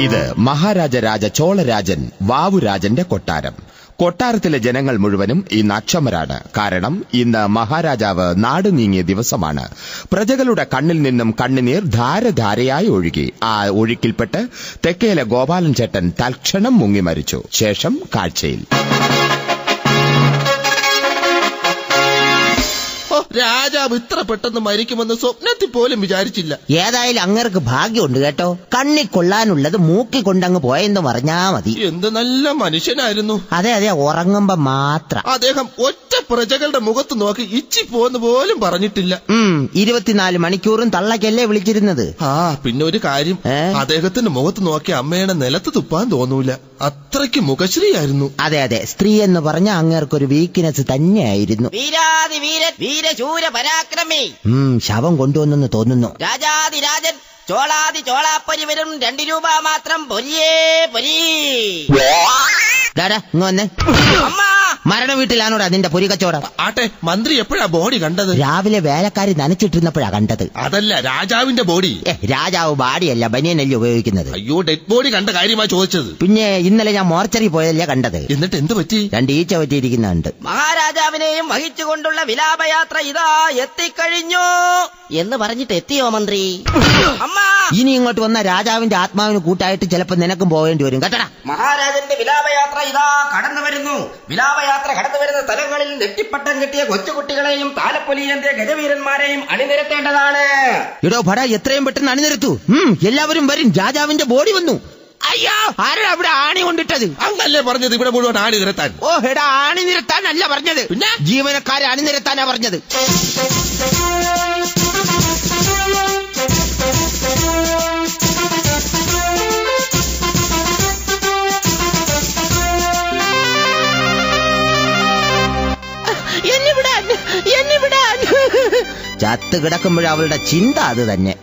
ഇത് മഹാരാജ ചോളരാജൻ വാവുരാജന്റെ കൊട്ടാരം. കൊട്ടാരത്തിലെ ജനങ്ങൾ മുഴുവനും ഇന്ന് അക്ഷമരാണ്. കാരണം ഇന്ന് മഹാരാജാവ് നാട് നീങ്ങിയ ദിവസമാണ്. പ്രജകളുടെ കണ്ണിൽ നിന്നും കണ്ണുനീർ ധാരധാരയായി ഒഴുകി. ആ ഒഴുക്കിൽപ്പെട്ട് തെക്കേലെ ഗോപാലൻ ചേട്ടൻ തൽക്ഷണം മുങ്ങി മരിച്ചു. ശേഷം കാഴ്ചയിൽ രാജാവ് ഇത്ര പെട്ടെന്ന് മരിക്കുമെന്ന് സ്വപ്നത്തിൽ പോലും വിചാരിച്ചില്ല. ഏതായാലും അങ്ങർക്ക് ഭാഗ്യമുണ്ട് കേട്ടോ. കണ്ണി കൊള്ളാനുള്ളത് മൂക്കി കൊണ്ടങ്ങ് പോയെന്ന് പറഞ്ഞാ മതി. എന്ത് നല്ല മനുഷ്യനായിരുന്നു. അതെ അതെ, ഉറങ്ങുമ്പോ മാത്രം. അദ്ദേഹം ഒറ്റ പ്രജകളുടെ മുഖത്ത് നോക്കി ഇച്ചി പോന്ന് പോലും പറഞ്ഞിട്ടില്ല. 24 മണിക്കൂറും തള്ളക്കല്ലേ വിളിച്ചിരുന്നത്. പിന്നെ ഒരു കാര്യം, അദ്ദേഹത്തിന്റെ മുഖത്ത് നോക്കി അമ്മയുടെ നിലത്ത് തുപ്പാൻ തോന്നൂല. അത്രയ്ക്ക് മുഖശ്രീയായിരുന്നു. അതെ അതെ, സ്ത്രീ എന്ന് പറഞ്ഞ അങ്ങേർക്കൊരു വീക്ക്നെസ് തന്നെയായിരുന്നു. വീരാതി വീരൻ വീരശൂര പരാക്രമി. ശവം കൊണ്ടുവന്നെന്ന് തോന്നുന്നു. രാജാതിരാജൻ ചോളാതി ചോളാപ്പരി വരും 2 രൂപ മാത്രം. പൊരിയേ പൊരി. ഇങ്ങ് വന്നേ. മരണ വീട്ടിലാണോടാ നിന്റെ പൊരി കച്ചവടം? ആട്ടെ, മന്ത്രി എപ്പോഴാ ബോഡി കണ്ടത്? രാവിലെ വേലക്കാരി നനച്ചിട്ടിരുന്നപ്പോഴാ കണ്ടത്. അതല്ല, രാജാവിന്റെ ബോഡി. രാജാവ് ബാഡിയല്ല, ബനിയനല്ലേ ഉപയോഗിക്കുന്നത്. അയ്യോ, ഡെഡ് ബോഡി കണ്ട കാര്യമാ ചോദിച്ചത്. പിന്നെ ഇന്നലെ ഞാൻ മോർച്ചറി പോയതല്ലേ കണ്ടത്. എന്നിട്ട് എന്ത് പറ്റി? 2 ഈച്ച പറ്റിയിരിക്കുന്നുണ്ട്. മഹാരാജാവിനെയും വഹിച്ചുകൊണ്ടുള്ള വിലാപയാത്ര ഇതാ എത്തിക്കഴിഞ്ഞു എന്ന് പറഞ്ഞിട്ട് എത്തിയോ മന്ത്രി? അമ്മ, ഇനി ഇങ്ങോട്ട് വന്ന രാജാവിന്റെ ആത്മാവിന് കൂട്ടായിട്ട് ചിലപ്പോ നിനക്കും പോകേണ്ടി വരും കേട്ടടാ. മഹാരാജന്റെ വിലാപയാത്ര ഇതാ കടന്നു വരുന്നു. വിലാപയാത്ര കടന്നു വരുന്ന സ്ഥലങ്ങളിൽ നെറ്റിപ്പട്ടം കെട്ടിയ കൊച്ചുകുട്ടികളെയും താലപ്പൊലിയന്റെ ഗജവീരന്മാരെയും അണിനിരത്തേണ്ടതാണ്. ഇടോ ഭട, എത്രയും പെട്ടെന്ന് അണിനിരത്തു. എല്ലാവരും വരും, രാജാവിന്റെ ബോഡി വന്നു. അയ്യോ, ആരാ ഇവിടെ ആണി കൊണ്ടിട്ടത്? അങ്ങല്ലേ പറഞ്ഞത് ഇവിടെ മുഴുവൻ ആണി നിരത്താൻ. ഓ എടാ, ആണി നിരത്താനല്ല പറഞ്ഞത്, പിന്നെ ജീവനക്കാരെ അണിനിരത്താനാ പറഞ്ഞത്. ചത്ത് കിടക്കുമ്പോഴ അവളുടെ ചിന്ത അത് തന്നെ.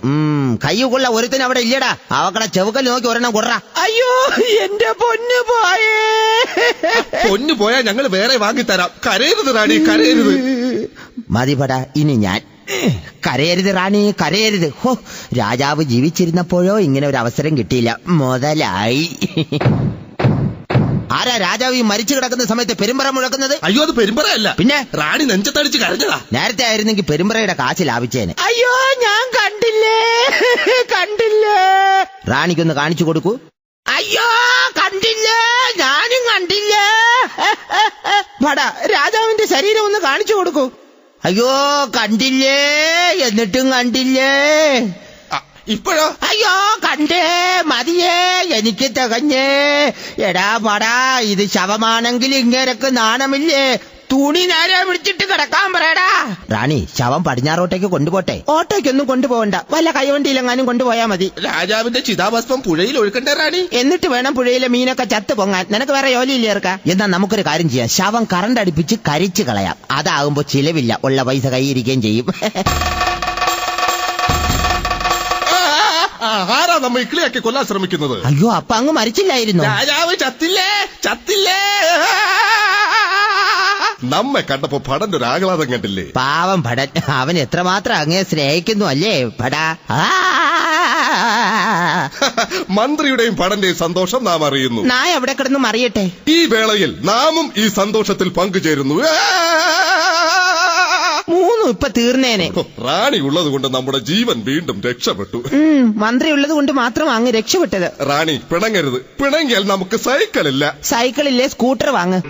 കയ്യുകൊള്ള ഒരുത്തിന് അവിടെ ഇല്ലടാ. അവക്കടെ ചെവുക്കൽ നോക്കി ഒരെണ്ണം കൊടുറാ. അയ്യോ, എന്റെ പൊന്നു പോയേ. പൊന്നു പോയാ ഞങ്ങൾ വേറെ വാങ്ങിത്തരാം. കരയരുത് റാണി, കരയരുത്. മതിപടാ, ഇനി ഞാൻ. കരയരുത് റാണി, കരയരുത്. ഹോ, രാജാവ് ജീവിച്ചിരുന്നപ്പോഴോ ഇങ്ങനെ ഒരു അവസരം കിട്ടിയില്ല. മുതലായി. ആരാ രാജാവ് ഈ മരിച്ചു കിടക്കുന്ന സമയത്ത് പെരുമ്പറ മുഴക്കുന്നത്? അയ്യോ, അത് പെരുമ്പറയല്ല, പിന്നെ റാണി നെഞ്ചത്തടിച്ച് കരഞ്ഞതാ. നേരത്തെ ആയിരുന്നെങ്കിൽ പെരുമ്പറയുടെ കാശ് ലാഭിച്ചേനെ. അയ്യോ, ഞാൻ കണ്ടില്ലേ. റാണിക്കൊന്ന് കാണിച്ചു കൊടുക്കൂ. അയ്യോ, കണ്ടില്ലേ, ഞാനും കണ്ടില്ലേ. പടാ, രാജാവിന്റെ ശരീരം ഒന്ന് കാണിച്ചു കൊടുക്കൂ. അയ്യോ, കണ്ടില്ലേ, എന്നിട്ടും കണ്ടില്ലേ. ഇപ്പോഴോ? അയ്യോ, കണ്ടേ, മതിയേ, എനിക്ക് തികഞ്ഞേ. എടാ പടാ, ഇത് ശവമാണെങ്കിൽ ഇങ്ങേരക്ക് നാണമില്ലേ? തുണി നേരെ പിടിച്ചിട്ട് കിടക്കാൻ പറയടാ. റാണി, ശവം പടിഞ്ഞാറോട്ടേക്ക് കൊണ്ടുപോട്ടെ. ഓട്ടോയ്ക്കൊന്നും കൊണ്ടുപോകണ്ട, വല്ല കൈവണ്ടിയിലെങ്ങാനും കൊണ്ടുപോയാ മതി. രാജാവിന്റെ ചിതാഭസ്മം പുഴയിൽ ഒഴുക്കണ്ടേ റാണി? എന്നിട്ട് വേണം പുഴയിലെ മീനൊക്കെ ചത്ത് പൊങ്ങാൻ. നിനക്ക് വേറെ ജോലിയില്ലേ ഇറക്ക? എന്നാ നമുക്കൊരു കാര്യം ചെയ്യാം, ശവം കറണ്ട് അടുപ്പിച്ച് കരിച്ചു കളയാം. അതാകുമ്പോ ചിലവില്ല, ഉള്ള പൈസ കൈയിരിക്കുകയും ചെയ്യും. ആരാ നമ്മ ഇക്ലിയാക്കി കൊല്ലാൻ ശ്രമിക്കുന്നത്? അയ്യോ, അപ്പൊ അങ്ങ് മരിച്ചില്ലായിരുന്നു. രാജാവ് ചത്തില്ലേ. നമ്മെ കണ്ടപ്പോ ഭടന്റെ ഒരു ആഹ്ലാദം കണ്ടില്ലേ? പാവം ഭടൻ, അവൻ എത്രമാത്രം അങ്ങേ സ്നേഹിക്കുന്നു അല്ലേ ഭടാ. മന്ത്രിയുടെയും ഭടന്റെയും സന്തോഷം നാം അറിയുന്നു. നായ എവിടെ കിടന്നു അറിയട്ടെ. ഈ വേളയിൽ നാമും ഈ സന്തോഷത്തിൽ പങ്കുചേരുന്നു. 3 ഇപ്പൊ തീർന്നേനെ. റാണി ഉള്ളത് കൊണ്ട് നമ്മുടെ ജീവൻ വീണ്ടും രക്ഷപ്പെട്ടു. മന്ത്രി ഉള്ളത് കൊണ്ട് മാത്രം അങ്ങ് രക്ഷപ്പെട്ടത്. റാണി പിണങ്ങരുത്, പിണങ്ങിയാൽ നമുക്ക് സൈക്കിളില്ല. സൈക്കിളില്ലേ, സ്കൂട്ടർ വാങ്ങ്.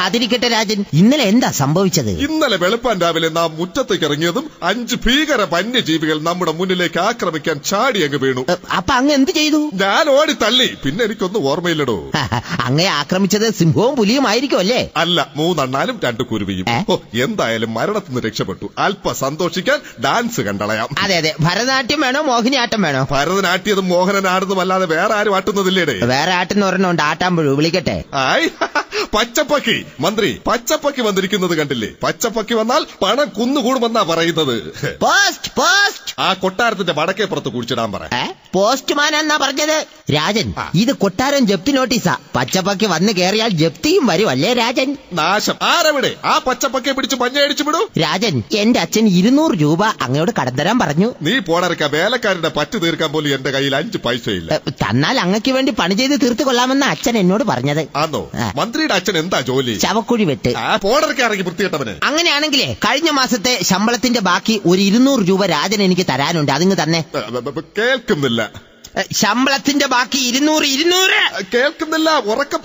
അതിരിക്കട്ടെ രാജൻ, ഇന്നലെ എന്താ സംഭവിച്ചത്? ഇന്നലെ വെളുപ്പാൻ രാവിലെ നാം മുറ്റത്തേക്ക് ഇറങ്ങിയതും 5 ഭീകര വന്യജീവികൾ നമ്മുടെ മുന്നിലേക്ക് ആക്രമിക്കാൻ ചാടി അങ്ങ് വീണു. അപ്പൊ അങ്ങ് എന്ത് ചെയ്തു? ഞാൻ ഓടി തള്ളി. പിന്നെ എനിക്കൊന്നും ഓർമ്മയില്ലടോ. അങ്ങേ ആക്രമിച്ചത് സിംഹവും പുലിയും ആയിരിക്കും അല്ലേ? അല്ല, 3 അണ്ണാനും 2 കുരുവിയും. എന്തായാലും മരണത്തിന് രക്ഷപ്പെട്ടു. അല്പ സന്തോഷിക്കാൻ ഡാൻസ് കണ്ടളയാം. അതെ അതെ, ഭരതനാട്യം വേണോ മോഹിനിയാട്ടം വേണോ? ഭരതനാട്യതും മോഹനനാടുന്നതും അല്ലാതെ വേറെ ആരും ആട്ടുന്നതില്ലേടേ? വേറെ ആട്ടുന്ന ഒരെണ്ണം ഉണ്ട്, ആട്ടാമ്പഴു. വിളിക്കട്ടെ. പച്ചപ്പക്കി മന്ത്രി പച്ചപ്പക്കി വന്നിരിക്കുന്നത് കണ്ടില്ലേ? പച്ചപ്പക്കി വന്നാൽ പണം കുന്നുകൂടുമെന്നാ പറയുന്നത്. Post post. ആ കൊട്ടാരത്തിന്റെ വടക്കേപ്പുറത്ത് കുടിച്ചിടാൻ പറ. പോസ്റ്റ്മാൻ എന്നാ പറഞ്ഞത്. രാജൻ, ഇത് കൊട്ടാരം ജപ്തി നോട്ടീസാ. പച്ചപ്പക്കി വന്ന് കേറിയാൽ ജപ്തിയും വരും അല്ലേ രാജൻ? നാശം. ആരവിടെ? ആ പച്ചപ്പക്കെ പിടിച്ച് മഞ്ഞയടിച്ചു വിടൂ. രാജൻ, എന്റെ അച്ഛൻ 200 രൂപ അങ്ങയോട് കടത്തരാൻ പറഞ്ഞു. നീ പോടരക്ക, വേലക്കാരുടെ പറ്റ് തീർക്കാൻ പോലും എന്റെ കയ്യിൽ 5 പൈസയില്ല. തന്നാൽ അങ്ങക്ക് വേണ്ടി പണി ചെയ്ത് തീർത്തു കൊള്ളാമെന്ന അച്ഛൻ എന്നോട് പറഞ്ഞത്. ആന്നോ? മന്ത്രിയുടെ അച്ഛൻ എന്താ ജോലി? ശവക്കുഴി വെട്ട്. പോടരക്ക ഇറങ്ങി വൃത്തികെട്ടവന്. അങ്ങനെയാണെങ്കിലേ കഴിഞ്ഞ മാസത്തെ ശമ്പളത്തിന്റെ ബാക്കി ഒരു 200 രൂപ രാജൻ എനിക്ക് തരാനുണ്ട്. അതിങ്ങ് തന്നെ. കേൾക്കുന്നില്ല. ശമ്പളത്തിന്റെ ബാക്കി 200. കേൾക്കുന്നില്ല. ഉറക്കെ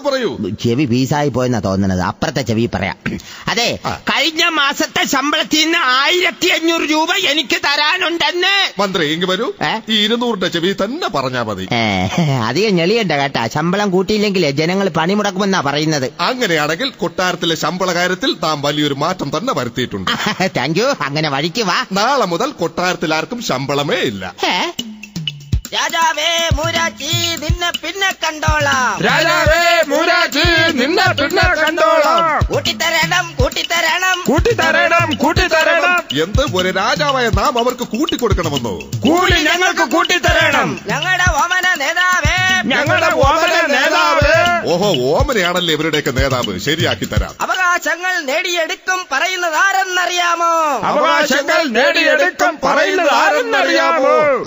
പറയൂ. ചെവി പീസായി പോയെന്നാ തോന്നണത്. അപ്പുറത്തെ ചെവി പറയാം. അതെ, കഴിഞ്ഞ മാസത്തെ ശമ്പളത്തിൽ നിന്ന് 1500 രൂപ എനിക്ക് തരാനുണ്ടെന്ന്. മന്ത്രി ഇങ്ങ് വരൂ. ഈ 200 ചെവി തന്നെ പറഞ്ഞാ മതി. അധികം ഞെളിയണ്ട കേട്ടാ. ശമ്പളം കൂട്ടിയില്ലെങ്കിലേ ജനങ്ങൾ പണിമുടക്കുമെന്നാ പറയുന്നത്. അങ്ങനെയാണെങ്കിൽ കൊട്ടാരത്തിലെ ശമ്പള കാര്യത്തിൽ താൻ വലിയൊരു മാറ്റം തന്നെ വരുത്തിയിട്ടുണ്ട്. Thank you. അങ്ങനെ വഴിക്ക് വാ. നാളെ മുതൽ കൊട്ടാരത്തിൽ ആർക്കും ശമ്പളമേ ഇല്ല. രാജാവേ മൂരാച്ചി നിന്നെ പിന്നെ കണ്ടോളാം. രാജാവേ മൂരാച്ചി നിന്നെ പിന്നെ കണ്ടോളാം. കൂട്ടിത്തരണം. എന്ത് ഒരു രാജാവായ നാം അവർക്ക് കൂട്ടിക്കൊടുക്കണമെന്നോ? കൂലി ഞങ്ങൾക്ക് കൂട്ടിത്തരണം. ഞങ്ങളുടെ ഓമന നേതാവേ. ഓഹോ, ഓമനയാണല്ലേ ഇവരുടെയൊക്കെ നേതാവ്. ശരിയാക്കി തരാം. അവകാശങ്ങൾ നേടിയെടുക്കും പറയുന്നത് ആരെന്നറിയാമോ?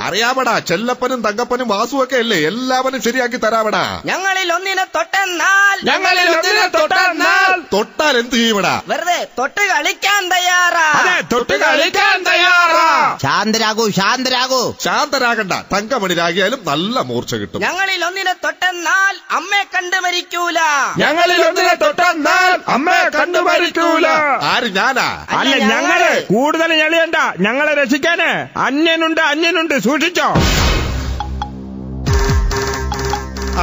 അറിയാമടാ. ചെല്ലപ്പനും തങ്കപ്പനും വാസുവൊക്കെ അല്ലേ? എല്ലാവരും ശരിയാക്കി തരാമടാ. ഞങ്ങളിൽ ഒന്നിനെ തൊട്ടെന്നാൽ തൊട്ടാൽ എന്ത് ചെയ്യുമടാ? വെറുതെ തൊട്ട് കളിക്കാൻ തയ്യാറാ. ശാന്തരാകണ്ട. തങ്കമണി രാഗിയാലും നല്ല മൂർച്ച കിട്ടും. ഞങ്ങളിൽ ഒന്നിനെ തൊട്ടെന്നാൽ അമ്മയെ കണ്ടുമരിക്കൂല. ആര്? ഞാനാ? അല്ല, ഞങ്ങള്. കൂടുതൽ ഞെളിയണ്ട. ഞങ്ങളെ രക്ഷിക്കാന് അന്യനുണ്ട്. സൂക്ഷിച്ചോ.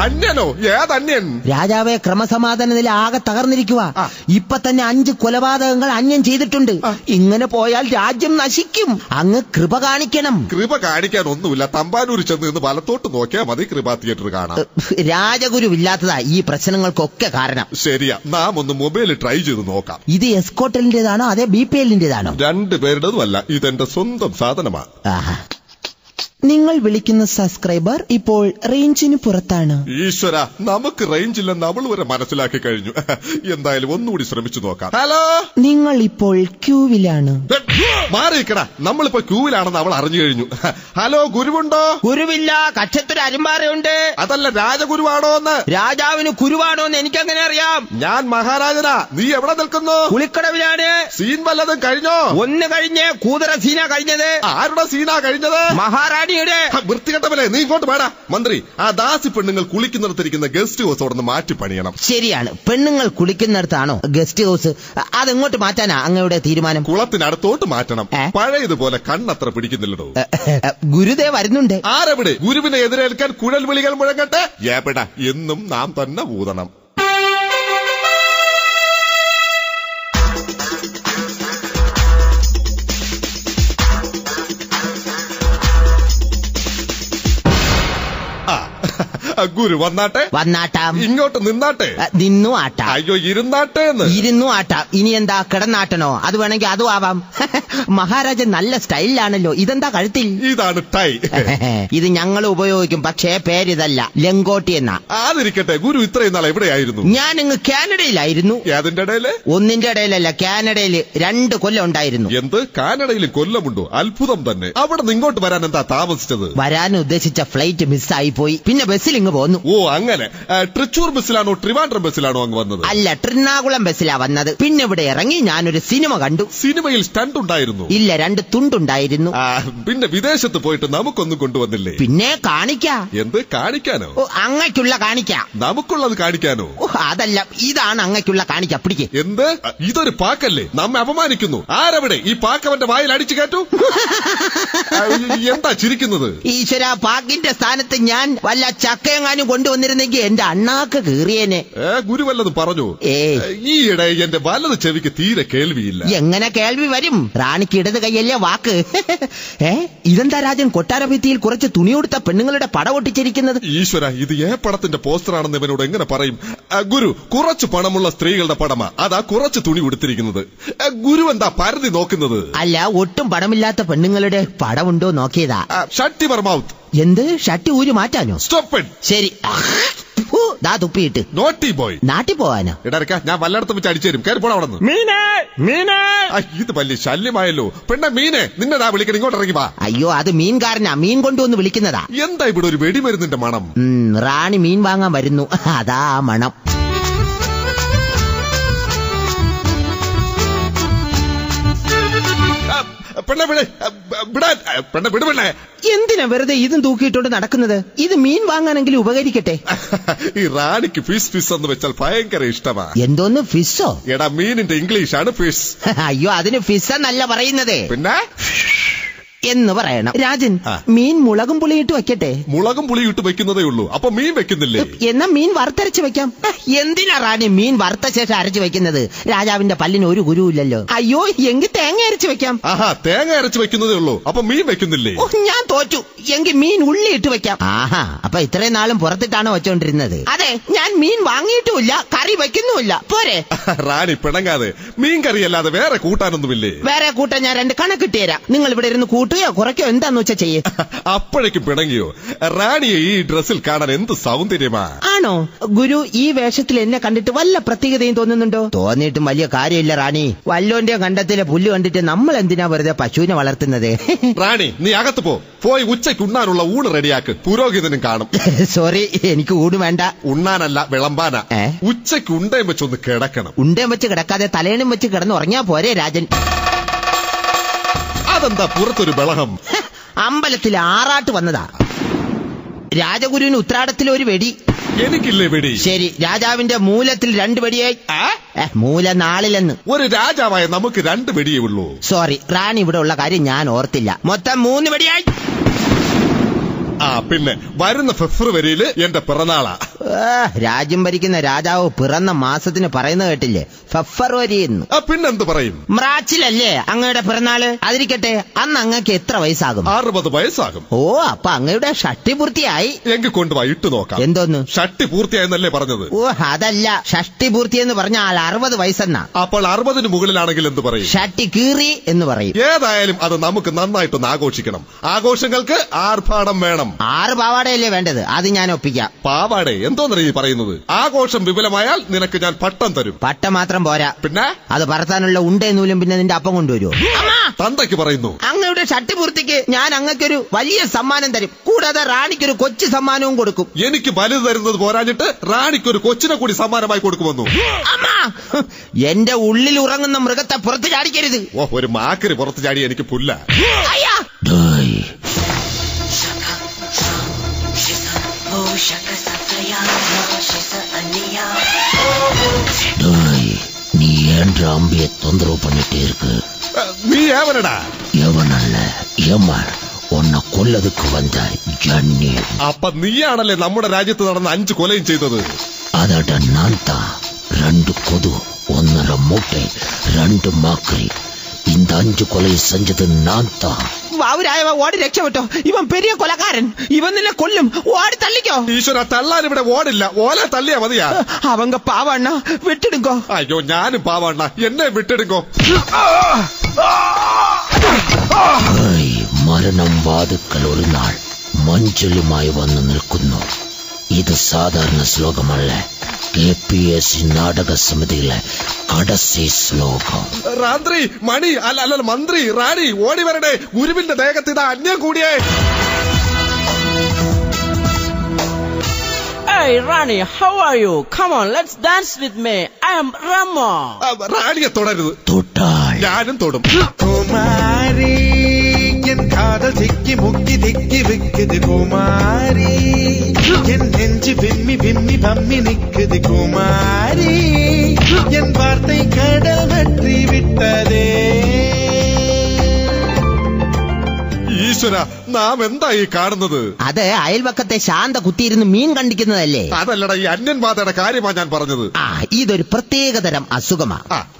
അന്യനോ? ഏതന്യൻ? രാജാവെ, ക്രമസമാധാന നില ആകെ തകർന്നിരിക്കുക. ഇപ്പൊ തന്നെ 5 കൊലപാതകങ്ങൾ അന്യം ചെയ്തിട്ടുണ്ട്. ഇങ്ങനെ പോയാൽ രാജ്യം നശിക്കും. അങ്ങ് കൃപ കാണിക്കണം. കൃപ കാണിക്കാൻ ഒന്നുമില്ല. തമ്പാനൂർ ചെന്ന് നിന്ന് വലത്തോട്ട് നോക്കിയാൽ മതി. കൃപ തിയേറ്റർ കാണാം. രാജഗുരുവില്ലാത്തതാ ഈ പ്രശ്നങ്ങൾക്കൊക്കെ കാരണം. ശരിയാ. നാം ഒന്ന് മൊബൈൽ ട്രൈ ചെയ്ത് നോക്കാം. ഇത് എസ്കോട്ടലിന്റേതാണോ അതേ BPL-ന്റേതാണോ? രണ്ടുപേരുടേതുമല്ല. ഇതെന്റെ സ്വന്തം സാധനമാണ്. നിങ്ങൾ വിളിക്കുന്ന സബ്സ്ക്രൈബർ ഇപ്പോൾ റേഞ്ചിന് പുറത്താണ്. ഈശ്വര, നമുക്ക് റേഞ്ച് ഇല്ലെന്ന് അവൾ വരെ മനസ്സിലാക്കി കഴിഞ്ഞു. എന്തായാലും ഒന്നുകൂടി ശ്രമിച്ചു നോക്കാം. ഹലോ, നിങ്ങൾ ഇപ്പോൾ ക്യൂവിലാണ്. മാറിയിക്കടാ. നമ്മളിപ്പോ ക്യൂവിലാണെന്ന് അവൾ അറിഞ്ഞു കഴിഞ്ഞു. ഹലോ, ഗുരുവുണ്ടോ? ഗുരുവില്ല. കക്ഷത്തൊരു അരുമ്പാറയുണ്ട്. അതല്ല, രാജഗുരുവാണോന്ന്. രാജാവിന് കുരുവാണോന്ന് എനിക്കെങ്ങനെ അറിയാം? ഞാൻ മഹാരാജനാ. നീ എവിടെ നിൽക്കുന്നു? കുളിക്കടവിലാണ്. സീൻ വല്ലതും കഴിഞ്ഞോ? ഒന്ന് കഴിഞ്ഞ് കൂതറ സീന കഴിഞ്ഞത്. ആരുടെ സീനാ കഴിഞ്ഞത്? മഹാറാണി. വൃത്തികെട്ടവനെ, നീ ഇങ്ങോട്ട് വേടാ. മന്ത്രി, ആ ദാസി പെണ്ണുങ്ങൾ കുളിക്കുന്നിടത്തിരിക്കുന്ന ഗസ്റ്റ് ഹൗസ് അവിടെ നിന്ന് മാറ്റി പണിയണം. ശരിയാണ്. പെണ്ണുങ്ങൾ കുളിക്കുന്നിടത്താണോ ഗസ്റ്റ് ഹൗസ്? അതെങ്ങോട്ട് മാറ്റാനാ അങ്ങയുടെ തീരുമാനം? കുളത്തിനടുത്തോട്ട് മാറ്റണം. പഴയതുപോലെ കണ്ണത്ര പിടിക്കുന്നില്ലടോ. ഗുരുദേവ് വരുന്നുണ്ട്. ആരെവിടെ? ഗുരുവിനെ എതിരേൽക്കാൻ കുഴൽ വിളികൾ മുഴങ്ങട്ടെ. എവിടെ? എന്നും നാം തന്നെ ഊതണം. ഗുരു വന്നാട്ടാം. ഇങ്ങോട്ട് നിന്നാട്ടെ. നിന്നു ആട്ടാം. അയ്യോ, ഇരുന്നാട്ടെ. ഇരുന്നു ആട്ടാം. ഇനി എന്താ, കിടന്നാട്ടണോ? അത് വേണമെങ്കിൽ അതും ആവാം. മഹാരാജൻ നല്ല സ്റ്റൈലിലാണല്ലോ. ഇതെന്താ കഴുത്തിൽ? ഇതാണ് ടൈ. ഇത് ഞങ്ങൾ ഉപയോഗിക്കും. പക്ഷേ പേരിതല്ല, ലങ്കോട്ടി എന്നാ. ആതിരിക്കട്ടെ. ഗുരു ഇത്രയും നാൾ എവിടെയായിരുന്നു? ഞാൻ ഇങ്ങ് കാനഡയിലായിരുന്നു. ഏതിന്റെ ഇടയില്? ഒന്നിന്റെ ഇടയിലല്ല, കാനഡയിൽ 2 കൊല്ലം ഉണ്ടായിരുന്നു. എന്ത്? കാനഡയിൽ കൊല്ലമുണ്ടോ? അത്ഭുതം തന്നെ. അവിടെ നിന്ന് ഇങ്ങോട്ട് വരാൻ എന്താ താമസിച്ചത്? വരാൻ ഉദ്ദേശിച്ച ഫ്ലൈറ്റ് മിസ്സായി പോയി. പിന്നെ ബസ്സിൽ ഇങ്ങ് പോന്നു. ഓ, അങ്ങനെ. തൃച്ചൂർ ബസ്സിലാണോ ട്രിവാൻഡ്രം ബസ്സിലാണോ അങ്ങ് വന്നത്? അല്ല, ട്രിന്നാകുളം ബസ്സിലാ വന്നത്. പിന്നെ ഇവിടെ ഇറങ്ങി ഞാനൊരു സിനിമ കണ്ടു. സിനിമയിൽ സ്റ്റണ്ട് ഉണ്ടായിരുന്നു? ഇല്ല, 2 തുണ്ടുണ്ടായിരുന്നു. പിന്നെ വിദേശത്ത് പോയിട്ട് നമുക്കൊന്നും കൊണ്ടുവന്നില്ലേ? പിന്നെ കാണിക്കാ. എന്ത് കാണിക്കാനോ? അങ്ങയ്ക്കുള്ള കാണിക്കാ. നമുക്കുള്ളത് കാണിക്കാനോ? അതല്ല, ഇതാണ് അങ്ങയ്ക്കുള്ള കാണിക്ക. പിടിക്ക്. എന്ത്? ഇതൊരു പാക്കല്ലേ? നമ്മെ അപമാനിക്കുന്നു. ആരവിടെ? ഈ പാക്കവന്റെ വായിൽ അടിച്ചു കയറ്റു. എന്താ ചിരിക്കുന്നത്? ഈശ്വര, പാക്കിന്റെ സ്ഥാനത്ത് ഞാൻ വല്ല ചക്കയും ഗുരുവെങ്ങാനും കൊണ്ടുവന്നിരുന്നെങ്കിൽ എന്റെ അണ്ണാക്ക് കീറിയേനെ. ഗുരു വല്ലതും പറഞ്ഞു? ഈയിടെ എന്റെ വലത് ചെവിക്ക് തീരെ കേൾവിയില്ല. എങ്ങനെ കേൾവി വരും? റാണിക്ക് ഇടത് കൈയല്ലേ വാക്ക്. ഇതെന്താ രാജൻ കൊട്ടാര ഭിത്തിയിൽ കുറച്ച് തുണി കൊടുത്ത പെണ്ണുങ്ങളുടെ പടം ഒട്ടിച്ചിരിക്കുന്നത്? ഈശ്വര, ഇത് പടത്തിന്റെ പോസ്റ്ററാണെന്ന് ഇവനോട് എങ്ങനെ പറയും? ഗുരു, കുറച്ച് പണമുള്ള സ്ത്രീകളുടെ പടമാ, അതാ കുറച്ച് തുണി കൊടുത്തിരിക്കുന്നത്. ഗുരു എന്താ പരതി നോക്കുന്നത്? അല്ല, ഒട്ടും പടമില്ലാത്ത പെണ്ണുങ്ങളുടെ പടമുണ്ടോ നോക്കിയതാ. ഷട്ടി മൗത്ത്. എന്ത്? ഷട്ടി ഊരി മാറ്റാനോ? Stop it. ശരി, ദാ തുപ്പിയിട്ട്. Naughty boy. നാട്ടിൽ പോവാനോ? ഇടക്ക ഞാൻ വല്ലയിടത്തും വെച്ച് അടിച്ചു തരും. കയറി പോടാ അവിടെ നിന്ന്. ഇത് വലിയ ശല്യമായല്ലോ. പെണ്ണ മീനെ, നിന്നെതാ വിളിക്കണം, ഇങ്ങോട്ട് ഇറങ്ങി വാ. അയ്യോ, അത് മീൻകാരനാ, മീൻ കൊണ്ടുവന്ന് വിളിക്കുന്നതാ. എന്താ ഇവിടെ ഒരു വെടിമരുന്നിന്റെ മണം? റാണി മീൻ വാങ്ങാൻ വരുന്നു, അതാ മണം. എന്തിനാ വെറുതെ ഇതും തൂക്കിയിട്ടോണ്ട് നടക്കുന്നത്? ഇത് മീൻ വാങ്ങാനെങ്കിലും ഉപകരിക്കട്ടെ. ഈ റാണിക്ക് ഫിഷ് എന്ന് വെച്ചാൽ ഭയങ്കര ഇഷ്ടമാ. എന്തോന്ന് ഫിഷോ? എടാ, മീനിന്റെ ഇംഗ്ലീഷാണ് ഫിഷ്. അയ്യോ, അതിന് ഫിഷ് എന്നല്ല പറയുന്നത്, പിന്നെ എന്ന് പറയണം. രാജൻ, മീൻ മുളകും പുളിയിട്ട് വെക്കട്ടെ? മുളകും പുളിയിട്ട് വെക്കുന്നതേ ഉള്ളൂ, അപ്പൊ മീൻ വെക്കുന്നില്ലേ? എന്നാ മീൻ വറുത്തരച്ച് വെക്കാം. എന്തിനാ റാണി മീൻ വറുത്ത ശേഷം അരച്ച് വെക്കുന്നത്? രാജാവിന്റെ പല്ലിന് ഒരു ഗുരുവില്ലല്ലോ. അയ്യോ, എങ്കിൽ തേങ്ങ അരച്ച് വെക്കാം. തേങ്ങ അരച്ച് വെക്കുന്നതേ ഉള്ളൂ, അപ്പൊ മീൻ വെക്കുന്നില്ലേ? ഞാൻ തോറ്റു. എങ്കിൽ മീൻ ഉള്ളി ഇട്ട് വെക്കാം. അപ്പൊ ഇത്രയും നാളും പുറത്തിട്ടാണോ വെച്ചോണ്ടിരുന്നത്? അതെ, ഞാൻ മീൻ വാങ്ങിയിട്ടുമില്ല, കറി വെക്കുന്നുമില്ല. പോരെ? റാണി പിണങ്ങാതെ. മീൻ കറി അല്ലാതെ വേറെ കൂട്ടാനൊന്നുമില്ലേ? വേറെ കൂട്ടാൻ ഞാൻ 2 കണക്കിട്ട് തരാം. നിങ്ങൾ ഇവിടെ ഇരുന്ന് കൂട്ടുകയോ കുറയ്ക്കോ എന്താന്ന് വെച്ചാ ചെയ്യേ. അപ്പോഴേക്കും പിണങ്ങിയോ? റാണിയെ ഈ ഡ്രസ്സിൽ കാണാൻ എന്ത് സൗന്ദര്യമാ. ആണോ? ഗുരു, ഈ വേഷത്തിൽ എന്നെ കണ്ടിട്ട് വല്ല പ്രത്യേകതയും തോന്നുന്നുണ്ടോ? തോന്നിയിട്ടും വലിയ കാര്യമില്ല റാണി. വല്ലോന്റെ കണ്ടത്തിലെ പുല്ല് കണ്ടിട്ട് നമ്മൾ എന്തിനാ വെറുതെ പശുവിനെ വളർത്തുന്നത്? റാണി, നീ അകത്ത് പോയി ഉച്ചയ്ക്ക് ഉണ്ണാനുള്ള ഊണ് റെഡിയാക്ക്. പുരോഹിതനും കാണും. സോറി, എനിക്ക് ഊണ് വേണ്ട. ഉണ്ണാനല്ല, വിളമ്പാനാ. ഉച്ചയ്ക്ക് ഉണ്ടയും വെച്ചൊന്ന് കിടക്കണം. ഉണ്ടയും വെച്ച് കിടക്കാതെ തലേണും വെച്ച് കിടന്ന് ഉറങ്ങിയാ പോരെ രാജൻ? അതെന്താ പുറത്തൊരു ബഹളം? അമ്പലത്തിൽ ആറാട്ട് വന്നതാ. രാജഗുരുവിന് ഉത്രാടത്തിൽ ഒരു വെടി. എനിക്കില്ലേ വെടി? ശരി, രാജാവിന്റെ മൂലത്തിൽ 2 വെടിയായി. മൂല നാളിലെന്ന്. ഒരു രാജാവായ നമുക്ക് 2 വെടിയേ ഉള്ളൂ. സോറി, റാണി ഇവിടെ ഉള്ള കാര്യം ഞാൻ ഓർത്തില്ല. മൊത്തം 3 വെടിയായി. പിന്നെ വരുന്ന ഫെബ്രുവരിയില് എന്റെ പിറന്നാളാ. രാജ്യം ഭരിക്കുന്ന രാജാവ് പിറന്ന മാസത്തിന് പറയുന്ന കേട്ടില്ലേ? ഫെബ്രുവരി എന്ന്. പിന്നെന്ത് പറയും? മാർച്ചിലല്ലേ അങ്ങയുടെ പിറന്നാള്? അതിരിക്കട്ടെ, അന്ന് അങ്ങക്ക് എത്ര വയസ്സാകും? 60 വയസ്സാകും. ഓ, അപ്പൊ അങ്ങയുടെ ഷഷ്ടി പൂർത്തിയായി. എങ്കിൽ കൊണ്ടുപോയി ഇട്ട് നോക്കാം. എന്തോന്ന്? ഷഷ്ടി പൂർത്തിയായെന്നല്ലേ പറഞ്ഞത്? ഓ, അതല്ല, ഷഷ്ടി പൂർത്തിയെന്ന് പറഞ്ഞാൽ 60 വയസ്സെന്നാ. അപ്പോൾ 60-ന് മുകളിലാണെങ്കിൽ എന്ത് പറയും? ഷട്ടി കീറി എന്ന് പറയും. ഏതായാലും അത് നമുക്ക് നന്നായിട്ടൊന്ന് ആഘോഷിക്കണം. ആഘോഷങ്ങൾക്ക് ആർഭാടം വേണം. 6 പാവാടയല്ലേ വേണ്ടത്? അത് ഞാൻ ഒപ്പിക്കാം. പാവാട എന്തോന്നറിയ പറയുന്നത്? ആഘോഷം വിപുലമായാൽ നിനക്ക് ഞാൻ പട്ടം തരും. പട്ടം മാത്രം പോരാ, പിന്നെ അത് പറത്താനുള്ള ഉണ്ടേന്നൂലും പിന്നെ നിന്റെ അപ്പം കൊണ്ടുവരുമോ? തന്തയ്ക്ക് പറയുന്നു. അങ്ങയുടെ ഷട്ടി പൂർത്തിക്ക് ഞാൻ അങ്ങക്കൊരു വലിയ സമ്മാനം തരും. കൂടാതെ റാണിക്കൊരു കൊച്ചു സമ്മാനവും കൊടുക്കും. എനിക്ക് വലുത് തരുന്നത് പോരാഞ്ഞിട്ട് റാണിക്കൊരു കൊച്ചിനെ കൂടി സമ്മാനമായി കൊടുക്കുമെന്നു. എന്റെ ഉള്ളിൽ ഉറങ്ങുന്ന മൃഗത്തെ പുറത്ത് ചാടിക്കരുത്. ഒരു മാക്കര് പുറത്ത് ചാടി എനിക്ക് പുല്ല. நீ ஏன்ற அம்பிய தொந்தரவு பண்ணிட்டே இருக்கு. நீ எவனடா? எவனல்ல, യമൻ. ഒന്ന കൊല്ലതുക്ക് വന്ന ജന്നി. അപ്പൊ നീയാണല്ലേ നമ്മുടെ രാജ്യത്ത് നടന്ന 5 കൊലയും ചെയ്തത്? അതാ ഞാൻ താ. 2 കൊതു, 1.5 മൂട്ടை, 2 മാക്കറി. இந்த 5 കൊലയും செஞ்சது ഞാൻ താ. വാവുരായവ ഓടി രക്ഷപ്പെട്ടോ. ഇവൻ പെരിയ കൊലക്കാരൻ. ഇവൻ നിന്നെ കൊല്ലും. ഓടി തള്ളിക്കോ. ഈശ്വര, തള്ളാൻ ഇവിടെ ഓടില്ല. ഓല തള്ളിയാ മതിയാ. അവങ്ക പാവണ്ണ, വിട്ടെടുക്കോ. അയ്യോ, ഞാനും പാവണ്ണ, എന്നെ വിട്ടെടുക്കോ. മരണം വാതുക്കൽ ഒരു നാൾ മഞ്ചലുമായി വന്നു നിൽക്കുന്നു. ഇത് സാധാരണ ശ്ലോകമല്ല, KPSC നാടക സമിതിയിലെ കടസി ശ്ലോകം. രാത്രി മണി അല്ല മന്ത്രി റാണി ഓടി വരണേ. ഗുരുവിന്റെ ദേഹത്ത് ഇതാ അന്യം കൂടിയേ. Hey Rani, how are you? Come on, let's dance with me. I am Rama. റാണിയെ തൊടരുത്. തൊട്ടാൽ ഞാനും തൊടും. കുമാരി, എൻ കാതൽ തിക്കി മുക്കി തിക്കി വിക്കുത് കുമാരി, എൻ നെഞ്ചു വിമ്മി വിമ്മി പമ്മി നിക്കുത് കുമാരി, എൻ വാർத்தை கடல் வெற்றி விட்டதே. ഈശ്വര, നാം എന്താ ഈ കാണുന്നത്? അത് അയൽവക്കത്തെ ശാന്ത കുത്തിയിരുന്ന് മീൻ കണ്ടിക്കുന്നതല്ലേ? അതല്ലടാ, ഈ അന്യൻ ബാധയുടെ കാര്യമാണ് ഞാൻ പറഞ്ഞത്. ഇതൊരു പ്രത്യേകതരം അസുഖമാ.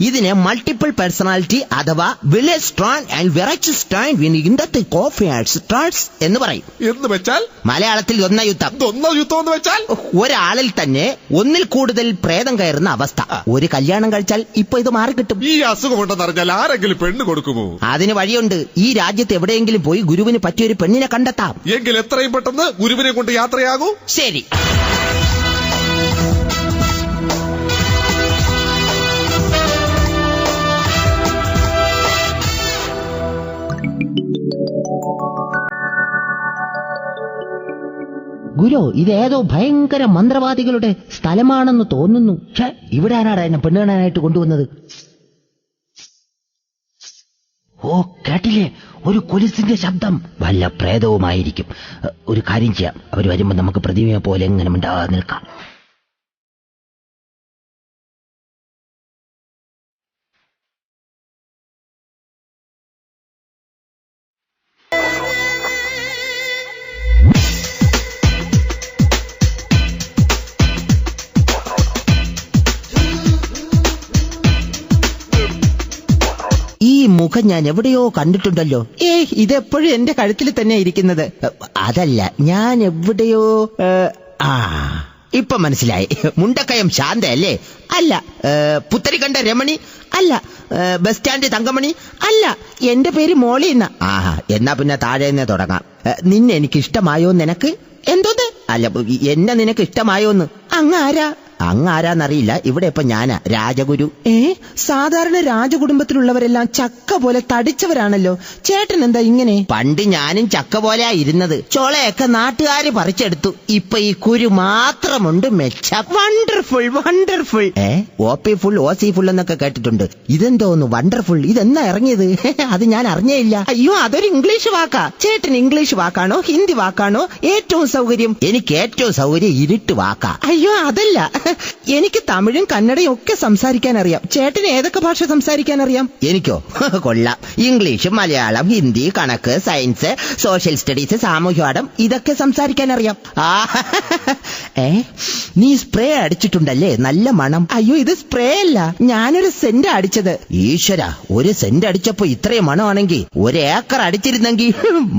ഇതിനെ മൾട്ടിപ്പിൾ പേഴ്സണാലിറ്റി അഥവാ village Strain and variety Strain ഇന്നത്തെ കോഫി സ്ട്രാൻസ് എന്ന് പറയും. എന്ന് വെച്ചാൽ മലയാളത്തിൽ ദ്വന്ദ്വയുദ്ധം. ദ്വന്ദ്വയുദ്ധം എന്ന് വെച്ചാൽ ഒരാളിൽ തന്നെ ഒന്നിൽ കൂടുതൽ പ്രേതം കയറുന്ന അവസ്ഥ. ഒരു കല്യാണം കഴിച്ചാൽ ഇപ്പൊ ഇത് മാറിക്കിട്ടും. ഈ അസുഖമുണ്ടെന്ന് അറിഞ്ഞാൽ ആരെങ്കിലും പെണ്ണ് കൊടുക്കുമോ? അതിന് വഴിയുണ്ട്. ഈ രാജ്യത്ത് എവിടെയെങ്കിലും പോയി ഗുരുവിന് പറ്റിയൊരു പെണ്ണിനെ കണ്ടെത്താം. എങ്കിൽ എത്രയും പെട്ടെന്ന് ഗുരുവിനെ കൊണ്ട് യാത്രയാകൂ. ശരി. ഗുരു, ഇതേതോ ഭയങ്കര മന്ത്രവാദികളുടെ സ്ഥലമാണെന്ന് തോന്നുന്നു. ഇവിടെ ആരാടാ എന്നെ പെണ്ണ് കാണാനായിട്ട് കൊണ്ടുവന്നത്? ഓ, കേട്ടില്ലേ, ഒരു കൊലുസിന്റെ ശബ്ദം. വല്ല പ്രേതവുമായിരിക്കും. ഒരു കാര്യം ചെയ്യാം, അവർ വരുമ്പോ നമുക്ക് പ്രതിമയെ പോലെ എങ്ങനെ മിണ്ടാതെ നിൽക്കാം. ഈ മുഖം ഞാൻ എവിടെയോ കണ്ടിട്ടുണ്ടല്ലോ. ഇതെപ്പോഴും എന്റെ കഴുത്തിൽ തന്നെ ഇരിക്കുന്നത്. അതല്ല, ഞാൻ എവിടെയോ ഇപ്പൊ മനസ്സിലായി. മുണ്ടക്കയം ശാന്ത അല്ലേ? അല്ല. പുത്തരിക്കണ്ട രമണി? അല്ല. Bus stand Thankamani? അല്ല. എന്റെ പേര് മോളി എന്നാ. എന്നാ പിന്നെ താഴെ നിന്ന് തുടങ്ങാം. നിന്നെ എനിക്ക് ഇഷ്ടമായോ? നിനക്ക് എന്തോന്ന്? അല്ല, എന്നെ നിനക്ക് ഇഷ്ടമായോന്ന്. അങ്ങാരാന്നറിയില്ല. ഇവിടെ ഇപ്പൊ ഞാനാ രാജഗുരു. സാധാരണ രാജകുടുംബത്തിലുള്ളവരെല്ലാം ചക്ക പോലെ തടിച്ചവരാണല്ലോ. ചേട്ടൻ എന്താ ഇങ്ങനെ? പണ്ട് ഞാനും ചക്ക പോലെയാ ഇരുന്നത്. ചോളയൊക്കെ നാട്ടുകാര് പറിച്ചെടുത്തു. ഇപ്പൊ ഈ കുരു മാത്രമുണ്ട് മെച്ചം. Wonderful wonderful. OP full OC full എന്നൊക്കെ കേട്ടിട്ടുണ്ട്. ഇതെന്തോന്നു വണ്ടർഫുൾ? ഇതെന്നാ ഇറങ്ങിയത്? അത് ഞാൻ അറിഞ്ഞേയില്ല. അയ്യോ, അതൊരു ഇംഗ്ലീഷ് വാക്കാ. ചേട്ടൻ ഇംഗ്ലീഷ് വാക്കാണോ ഹിന്ദി വാക്കാണോ ഏറ്റവും സൗകര്യം? എനിക്ക് ഏറ്റവും സൗകര്യം ഇരുട്ട് വാക്കാ. അയ്യോ, അതല്ല, എനിക്ക് തമിഴും കന്നഡയും ഒക്കെ സംസാരിക്കാൻ അറിയാം. ചേട്ടന് ഏതൊക്കെ ഭാഷ സംസാരിക്കാൻ അറിയാം? എനിക്കോ? കൊള്ളാം. ഇംഗ്ലീഷ്, മലയാളം, ഹിന്ദി, കണക്ക്, സയൻസ്, സോഷ്യൽ സ്റ്റഡീസ്, സാമൂഹ്യപാഠം ഇതൊക്കെ സംസാരിക്കാൻ അറിയാം. നീ സ്പ്രേ അടിച്ചിട്ടുണ്ടല്ലേ? നല്ല മണം. അയ്യോ, ഇത് സ്പ്രേ അല്ല, ഞാനൊരു സെന്റ് അടിച്ചത്. ഈശ്വര, ഒരു സെന്റ് അടിച്ചപ്പോ ഇത്രയും മണമാണെങ്കിൽ 1 ഏക്കർ അടിച്ചിരുന്നെങ്കിൽ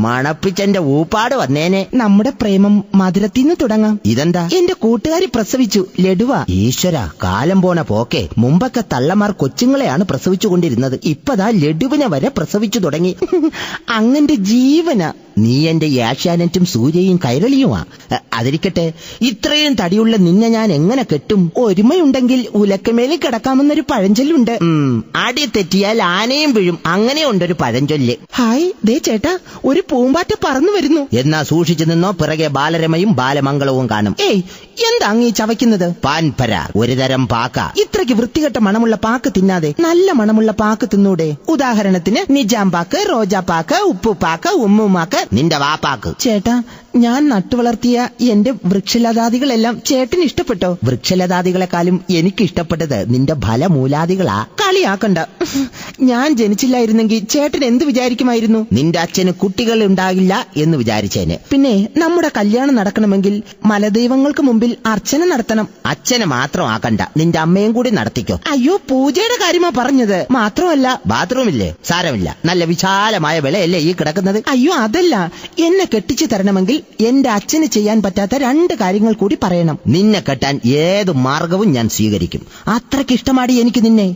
മണപ്പിച്ചെന്റെ ഊപ്പാട് വന്നേനെ. നമ്മുടെ പ്രേമം മധുരത്തിന്ന് തുടങ്ങാം. ഇതെന്താ? എന്റെ കൂട്ടുകാരി പ്രസവിച്ചു. ലഡുവാ. ഈശ്വര, കാലം പോണ പോക്കെ. മുമ്പൊക്കെ തള്ളമാർ കൊച്ചുങ്ങളെയാണ് പ്രസവിച്ചുകൊണ്ടിരുന്നത്. ഇപ്പതാ ലഡുവിനെ വരെ പ്രസവിച്ചു തുടങ്ങി. അങ്ങന്റെ ജീവന. നീ എന്റെ ഏഷ്യാനെറ്റും സൂര്യയും കൈരളിയുമാ. അതിരിക്കട്ടെ, ഇത്രയും തടിയുള്ള നിന്നെ ഞാൻ എങ്ങനെ കെട്ടും? ഒരുമയുണ്ടെങ്കിൽ ഉലക്കമേലിൽ കിടക്കാമെന്നൊരു പഴഞ്ചൊല്ലുണ്ട്. അടി തെറ്റിയാൽ ആനയും വീഴും. അങ്ങനെയുണ്ടൊരു പഴഞ്ചൊല്ല്. ഹായ്, ദേ ചേട്ടാ, ഒരു പൂമ്പാറ്റ പറന്നു വരുന്നു. എന്നാ സൂക്ഷിച്ചു നിന്നോ, പിറകെ ബാലരമയും ബാലമംഗളവും കാണും. എന്താ അങ്ങീ ചവയ്ക്കുന്നത്? പാൻപര, ഒരു തരം പാക്ക. ഇത്രയ്ക്ക് വൃത്തികെട്ട മണമുള്ള പാക്ക് തിന്നാതെ നല്ല മണമുള്ള പാക്ക് തിന്നൂടെ? ഉദാഹരണത്തിന് നിജാം പാക്ക്, റോജാ പാക്ക്, ഉപ്പുപാക്ക്, ഉമ്മുമാക്ക്, നിന്റെ വാപ്പാക്ക്. ചേട്ടാ, ഞാൻ നട്ടുവളർത്തിയ എന്റെ വൃക്ഷലതാദികളെല്ലാം ചേട്ടന് ഇഷ്ടപ്പെട്ടോ? വൃക്ഷലതാദികളെക്കാളും എനിക്ക് ഇഷ്ടപ്പെട്ടത് നിന്റെ ഫലമൂലാദികളാ. കളിയാക്കണ്ട. ഞാൻ ജനിച്ചില്ലായിരുന്നെങ്കിൽ ചേട്ടൻ എന്ത് വിചാരിക്കുമായിരുന്നു? നിന്റെ അച്ഛന് കുട്ടികൾ ഉണ്ടാകില്ല എന്ന് വിചാരിച്ചേനെ. പിന്നെ നമ്മുടെ കല്യാണം നടക്കണമെങ്കിൽ മലദൈവങ്ങൾക്ക് മുമ്പിൽ അർച്ചന നടത്തണം. അച്ഛനെ മാത്രം ആക്കണ്ട, നിന്റെ അമ്മയും കൂടി നടത്തിക്കോ. അയ്യോ, പൂജയുടെ കാര്യമാ പറഞ്ഞത്. മാത്രമല്ല, ബാത്റൂമില്ലേ? സാരമില്ല, നല്ല വിശാലമായ വിളയല്ലേ ഈ കിടക്കുന്നത്. അയ്യോ, അതല്ല, എന്നെ കെട്ടിച്ചു തരണമെങ്കിൽ എന്റെ അച്ഛന് ചെയ്യാൻ പറ്റാത്ത 2 കാര്യങ്ങൾ കൂടി പറയണം. നിന്നെ കെട്ടാൻ ഏത് മാർഗവും ഞാൻ സ്വീകരിക്കും. അത്രയ്ക്ക് ഇഷ്ടമാടി എനിക്ക് നിന്നെ.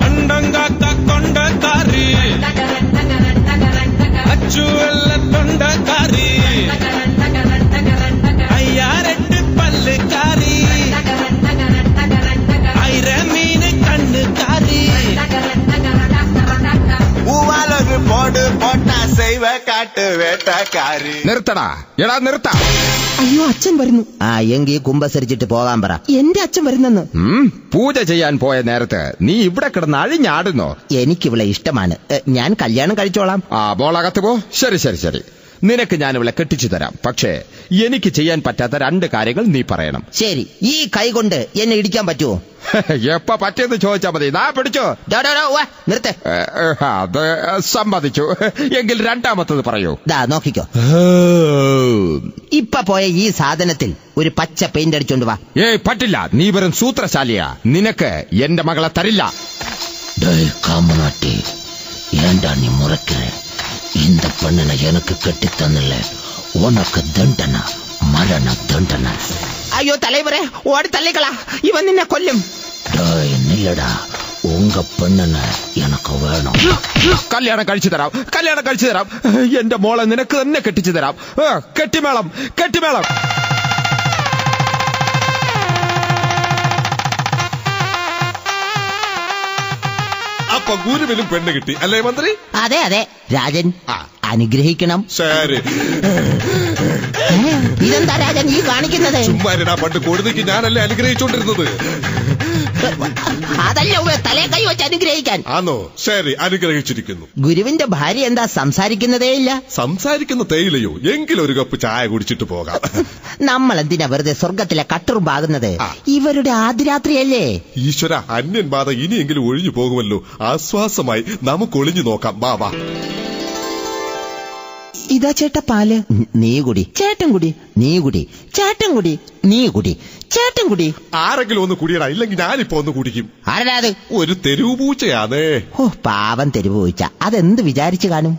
നിർത്തടാ, എടാ നിർത്താ. അയ്യോ, അച്ഛൻ വരുന്നു. എങ്കിൽ കുമ്പസരിച്ചിട്ട് പോകാൻ പറ. എന്റെ അച്ഛൻ വരുന്നെന്ന്. പൂജ ചെയ്യാൻ പോയ നേരത്ത് നീ ഇവിടെ കിടന്ന് അഴിഞ്ഞാടുന്നോ? എനിക്കിവിടെ ഇഷ്ടമാണ്. ഞാൻ കല്യാണം കഴിച്ചോളാം. മോളകത്ത് പോ. ശരി ശരി ശരി. നിനക്ക് ഞാൻ ഇവളെ കെട്ടിച്ചു തരാം. പക്ഷേ എനിക്ക് ചെയ്യാൻ പറ്റാത്ത 2 കാര്യങ്ങൾ നീ പറയണം. ശരി, ഈ കൈ കൊണ്ട് എന്നെ ഇടിക്കാൻ പറ്റുമോ? എപ്പ പറ്റിയെന്ന് ചോദിച്ചാ മതി. ദാ പിടിച്ചോ. നിർത്തേ. അത് സമ്മതിച്ചു. എങ്കിൽ 2ാമത്തത് പറയൂ. ദാ നോക്കിക്കോ. ഇപ്പൊ പോയ ഈ സാധനത്തിൽ ഒരു പച്ച പെയിന്റ് അടിച്ചോണ്ട് വാ. പറ്റില്ല, നീ വെറും സൂത്രശാലിയാ. നിനക്ക് എന്റെ മകളെ തരില്ല. காமநாட்டி, ஏண்டா நீ முறைக்கிற? இந்த பெண்ணனை எனக்கு கட்டித்தന്നിல்ல, உனக்கு தண்டனை, மரண தண்டனை. ஐயோ தலைவரே, ஓடி தள்ளிக்களா, இவன் നിന്നെ കൊല്ലും. നില്ലടാ, ഉങ്ക പെണ്ണനെ എനക്ക് വേണം. കല്യാണം കഴിച്ചു തരാം, കല്യാണം കഴിച്ചു തരാം. എന്റെ മോളെ നിനക്ക് തന്നെ കെട്ടിച്ചു തരാം. കെട്ടിമേളം, കെട്ടിമേളം. അപ്പൊ ഗുരുവിനും പെണ്ണ് കിട്ടി അല്ലേ മന്ത്രി? അതെ അതെ രാജൻ, അനുഗ്രഹിക്കണം. ശരി. ഇതെന്താ രാജൻ ഈ കാണിക്കുന്നത്? ചുമ്മാരിടാ, പണ്ട് കൊടുതിക്ക് ഞാനല്ലേ അനുഗ്രഹിച്ചോണ്ടിരുന്നത്. അതല്ല തലേ കൈ വെച്ച് അനുഗ്രഹിക്കാൻ. ആണോ? ശരി, അനുഗ്രഹിച്ചിരിക്കുന്നു. ഗുരുവിന്റെ ഭാര്യ എന്താ സംസാരിക്കുന്നതേ ഇല്ല? സംസാരിക്കുന്ന തേയിലയോ? എങ്കിലും ഒരു കപ്പ് ചായ കുടിച്ചിട്ട് പോകാം. നമ്മൾ എന്തിനാ വെറുതെ സ്വർഗത്തിലെ കട്ടുറുമ്പാകുന്നത്? ഇവരുടെ ആദ്യരാത്രിയല്ലേ? ഈശ്വര, അന്യൻ ബാധ ഇനിയെങ്കിലും ഒഴിഞ്ഞു പോകുമല്ലോ. ആശ്വാസമായി നമുക്ക് ഒളിഞ്ഞു നോക്കാം. വാ വാ. ഇതാ ചേട്ടാ പാല്. നീ കുടി. ചേട്ടൻ കുടി. നീ കുടി. ചേട്ടൻ കുടി. നീ കുടി. ചേട്ടൻ കുടി. ആരെങ്കിലും ഒന്ന് കുടിയടാ, ഇല്ലെങ്കിൽ ഞാനിപ്പോ ഒന്ന് കുടിക്കും. ആരാ അത്? ഒരു തെരുവ് പൂച്ചയാണേ. ഓ പാവം തെരുവ് പൂച്ച. അതെന്ത് വിചാരിച്ചു കാണും?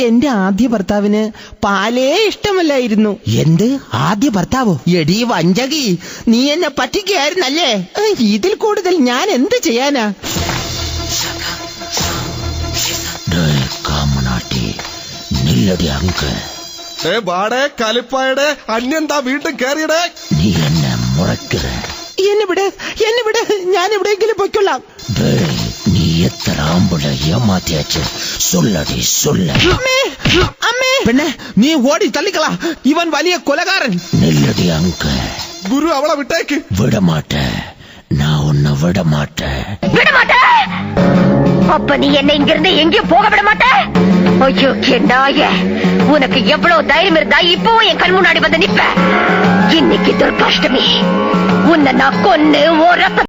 എന്റെ ആദ്യ ഭർത്താവിന് പാലേ ഇഷ്ടമല്ലായിരുന്നു. എന്ത് ആദ്യ ഭർത്താവോ? എടീ വഞ്ചകി, നീ എന്നെ പറ്റിക്കുകയായിരുന്നല്ലേ? ഇതിൽ കൂടുതൽ ഞാൻ എന്ത് ചെയ്യാനാ? കാമനാട്ടി, നില്ലടി അങ്ക്. വാടേ കലിപ്പായടെ, അന്യന്താ വീണ്ടും കേറിയടേ. നീ എന്നെ മുറയ്ക്കറ. എന്നെ വിട്, എന്നെ വിട്, ഞാൻ എവിടെയെങ്കിലും പൊയ്ക്കൊള്ളാം. നീ എത്ര ആമ്പുളെ ഏമാറ്റിയാച്ച് സൊല്ലടി സൊല്ല. പിന്നെ നീ ഓടി തള്ളിക്കളാ, ഇവൻ വലിയ കൊലകാരൻ. നെല്ലടി അങ്ക്. ഗുരു അവളെ വിട്ടേക്ക്. വിടമാട്ടെ, நான் உன்னை விட மாட்டேன். விட மாட்டேன்? அப்ப நீ என்ன இங்க இருந்து எங்கேயும் போக விட மாட்டேன்? ஐயோ நாய, உனக்கு எவ்வளவு தைரியம் இருந்தா இப்பவும் என் கண் முன்னாடி வந்து நிப்ப? இன்னைக்கு துர்காஷ்டமி, உன்னை நான் கொன்னு ஓ ரத்த